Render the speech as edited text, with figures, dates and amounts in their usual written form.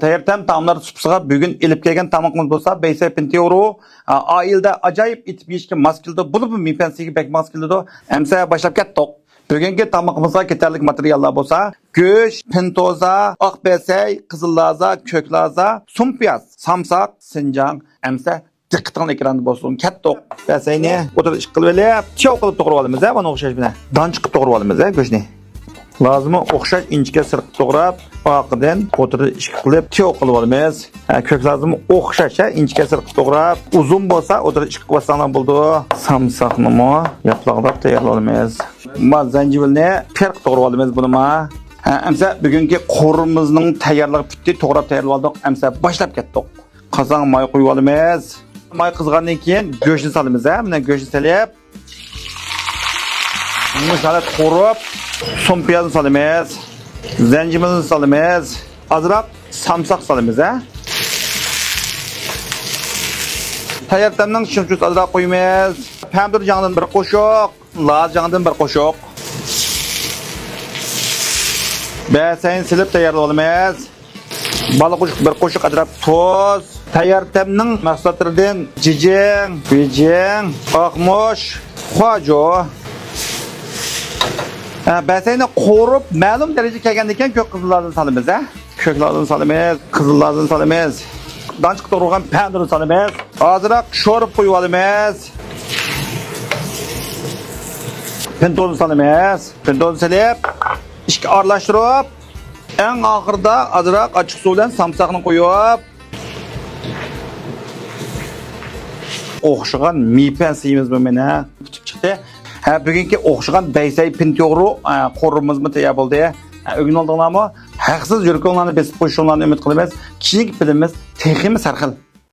Tayyortam taomlar supsiga bugun ilib kelgan tamoqimiz bo'lsa, Baysay Pintioro oilda ajoyib itib yeyishga mos keldi. Bo'lib mipansiga bek mos keldi. Hamsa boshlab ketdik. Bugungi tamoqimizga ketarlik materiallar bo'lsa, go'sht, pintoza, oq baysay, qizil laza, ko'k laza, sumpiyaz, samsaq, sinjang, hamsa diqqatingni ekranda bo'lsin. Ketdik. Baysayni o'tirib ish qilib olib, cho'q qilib to'g'rab olamiz, buni o'xshash bilan. Don chiqib to'g'rab olamiz, go'shtni. Lazımı o'xshash inchga sirqib to'g'rab, oqidan o'tirib ish qilib, cho'q qilib olamiz. Ko'k lazımı o'xshash inchga sirqib to'g'rab, uzun bo'lsa o'tirib ish qilib olsanglar bo'ldi. Samsaqni mo yaproqlab tayyorlaymiz. Ma zanjibilni perq to'g'rab olamiz buni ma. Amsa bugungi qo'rimizning tayyorligi bitdi, to'g'rab tayyorlab oldik. Amsa boshlab ketdik. Qozonga moy qo'yib olamiz. Moy qizgandan keyin go'shtni solamiz, mana go'shtni solib, bunu salat qo'rib, sumpiyazını salamiz, zencimilini salamiz, azraq samsaq salamiz, Tayyortamning shunchus azraq qo'yamiz. Pomidor jag'idan bir qo'shiq, laz jag'idan bir qo'shiq. Baysayni silib tayyorlab olamiz. Baliq bir qo'shiq azraq tuz. Tayyortamning mahsulotlaridan jijing, bejing, oqmosh, xojo. Baysayni qo'rib, ma'lum darajaga kelgandan keyin ko'k qizillarni solamiz, Ko'klarni solamiz, qizillarni solamiz. Danchiq to'g'ralgan pomidorni solamiz. Ozroq sho'rib qo'yib olamiz. Pintozni solamiz. Pintozni solib, ishga aralashtirib, eng oxirida ozroq ochiq suv bilan samsaqni qo'yib, o'xshagan mipan siyimiz bu mena tutib chiqdi. Bugungi o'xshagan Baysay Pintioro qo'rimizmi tayyor bo'ldi. O'rganib oldinglarmi? Haqsiz yurkunlarni besib qo'yishinglarni umid qilamiz. Keyingi filmimiz texmi sarxil.